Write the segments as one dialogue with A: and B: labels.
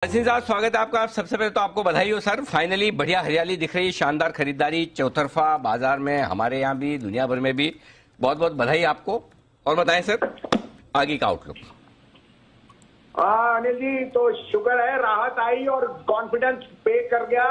A: अजीज साहब, स्वागत है आपका। सबसे पहले तो आपको बधाई हो सर। फाइनली बढ़िया हरियाली दिख रही है, शानदार खरीदारी चौतरफा बाजार में, हमारे यहाँ भी, दुनिया भर में भी। बहुत बहुत बधाई आपको। और बताएं सर, आगे का आउटलुक।
B: हाँ अनिल जी, तो शुक्र है राहत आई और कॉन्फिडेंस पे कर गया।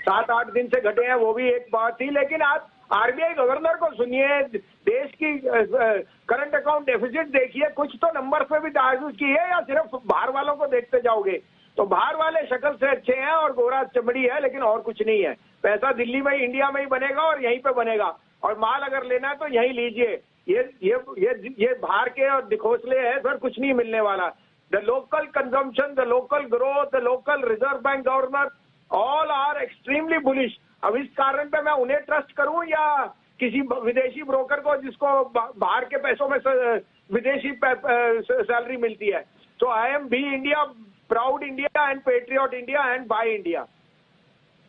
B: 7-8 दिन से घटे हैं, वो भी एक बात थी। लेकिन आप आरबीआई गवर्नर को सुनिए, देश की करंट अकाउंट डेफिसिट देखिए, कुछ तो नंबर पे भी ताजुब की है, या सिर्फ बाहर वालों को देखते जाओगे? तो बाहर वाले शक्ल से अच्छे हैं और गोरा चमड़ी है, लेकिन और कुछ नहीं है। पैसा दिल्ली में, इंडिया में ही बनेगा और यहीं पे बनेगा। और माल अगर लेना है तो यहीं लीजिए। ये बाहर के और दिखोसले है सर, कुछ नहीं मिलने वाला। The local consumption, the local growth, the local reserve bank governor, all are extremely bullish. अब इस कारण पे मैं उन्हें ट्रस्ट करूं या किसी विदेशी ब्रोकर को जिसको बाहर के पैसों में विदेशी सैलरी मिलती है? तो I am be India, proud India and patriot India and buy India.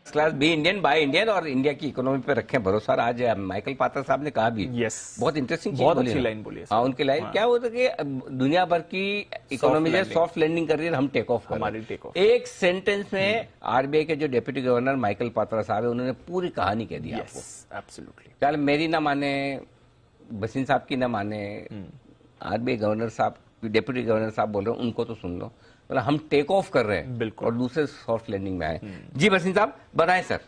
A: Class be Indian, buy Indian और इंडिया की इकोनॉमी पे रखें भरोसा। आज माइकल पात्रा साहब ने कहा भी, बहुत इंटरेस्टिंग चीज,
C: बहुत अच्छी लाइन बोली है।
A: हाँ, उनकी लाइन क्या होता है कि दुनिया भर की इकोनॉमी जो सॉफ्ट लैंडिंग कर रही है, हम टेक ऑफ कर रहे हैं। एक सेंटेंस में आरबीआई के जो डेप्यूटी गवर्नर माइकल पात्रा साहब है, उन्होंने पूरी कहानी कह दी आपको।
C: एब्सोल्युटली।
A: चल मेरी ना माने, बसिन साहब की ना माने, आरबीआई गवर्नर साहब, डेप्यूटी गवर्नर साहब बोल रहे हैं, उनको तो सुन लो। मतलब हम टेक ऑफ कर रहे हैं और दूसरे सॉफ्ट लैंडिंग में आए। जी बसिन साहब बताएं सर।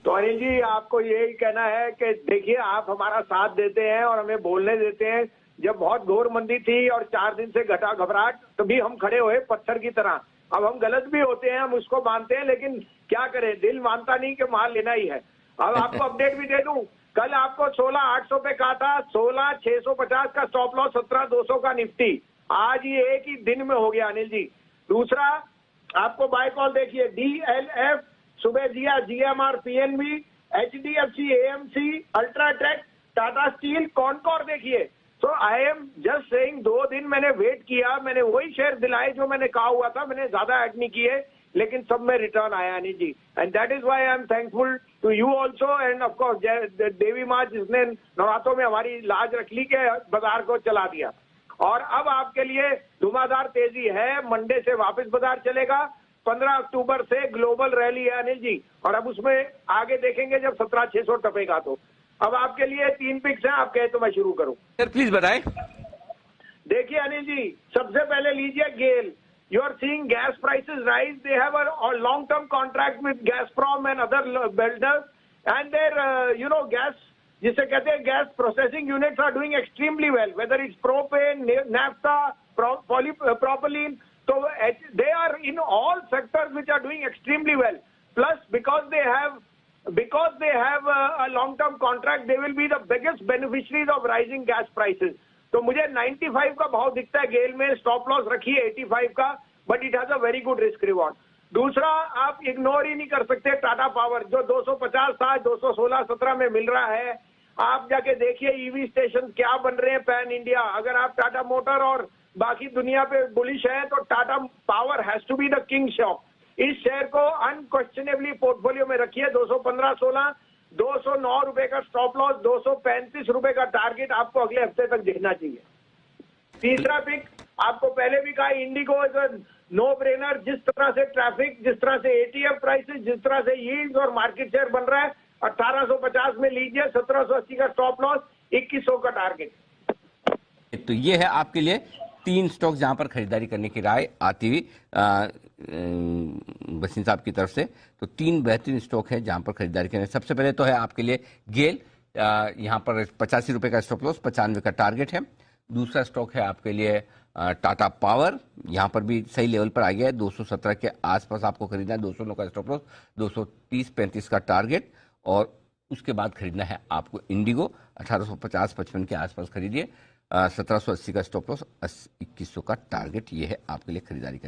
B: तो अनिल जी, आपको यही कहना है कि देखिए, आप हमारा साथ देते हैं और हमें बोलने देते हैं। जब बहुत घोर मंदी थी और 4 दिन से घटा घबराहट, तभी हम खड़े हुए पत्थर की तरह। अब हम गलत भी होते हैं, हम उसको मानते हैं, लेकिन क्या करें, दिल मानता नहीं कि माल लेना ही है। अब आपको अपडेट भी दे दूं, कल आपको 16,800 पे कहा था, 16,650 का स्टॉप लॉस, 17,200 का निफ्टी। आज ये एक ही दिन में हो गया अनिल जी। दूसरा, आपको बाय कॉल देखिए, DLF सुबह दिया, GMR PNB, HDFC AMC, UltraTech, Tata steel, Concor देखिए। तो आई एम जस्ट सेइंग, 2 दिन मैंने वेट किया, मैंने वही शेयर दिलाए जो मैंने कहा हुआ था, मैंने ज्यादा ऐड नहीं किए, लेकिन सब में रिटर्न आया Anil ji. And that is why I am thankful to you also, and of course देवी माँ जिसने नवरात्रों में हमारी लाज रख ली के बाजार को चला दिया। और अब आपके लिए धुआंधार तेजी है। मंडे से वापस बाजार चलेगा, 15 अक्टूबर से ग्लोबल रैली है अनिल जी, और अब उसमें आगे देखेंगे जब 17,600 टपेगा। तो अब आपके लिए 3 पिक्स हैं, आप कहे तो मैं शुरू करूं?
A: सर प्लीज बताएं।
B: देखिए अनिल जी, सबसे पहले लीजिए GAIL. You are seeing gas prices rise, they have a long term contract with Gazprom and other builders, and their gas, जिसे कहते हैं gas processing units, are doing extremely well, whether it's propane, naphtha, propylene. So they are in all sectors which are doing extremely well. Plus, because they have a long-term contract, they will be the biggest beneficiaries of rising gas prices. तो मुझे 95 का भाव दिखता है गेल में, stop loss रखिए 85 का, but it has a very good risk reward. दूसरा, आप इग्नोर ही नहीं कर सकते टाटा पावर, जो 250 था, 216-17 में मिल रहा है। आप जाके देखिए ईवी स्टेशन क्या बन रहे हैं पैन इंडिया। अगर आप टाटा मोटर और बाकी दुनिया पे बुलिश है, तो Tata power has to be the king shop. इस शेयर को अनक्वेश्चनेबली पोर्टफोलियो में रखिए। 215-16, 209 रुपए का स्टॉप लॉस, 235 रुपए का टारगेट आपको अगले हफ्ते तक दिखना चाहिए। तीसरा पिक, आपको पहले भी कहा, Indigo is a no brainer. जिस तरह से ट्रैफिक, जिस तरह से ETF प्राइसेस, जिस तरह से यील्ड्स और मार्केट शेयर बन रहा है, 1850 में लीजिए, 1780 का स्टॉप लॉस, 2100 का टारगेट।
A: तो ये है आपके लिए 3 स्टॉक जहां पर खरीदारी करने की राय आती हुई बसिन साहब की तरफ से। तो 3 बेहतरीन स्टॉक है जहां पर खरीदारी करनी। सबसे पहले तो है आपके लिए गेल, यहां पर 85 रुपए का स्टॉप लॉस, 95 का टारगेट है। दूसरा स्टॉक है आपके लिए टाटा पावर, यहां पर भी सही लेवल पर आ गया है, 217 के आसपास आपको खरीदना है, 209 का स्टॉप लॉस, 230-35 का टारगेट। और उसके बाद खरीदना है आपको इंडिगो, 1850-55 के आसपास खरीदिए, 1780 का स्टॉप लॉस, 2100 का टारगेट। ये है आपके लिए खरीदारी करने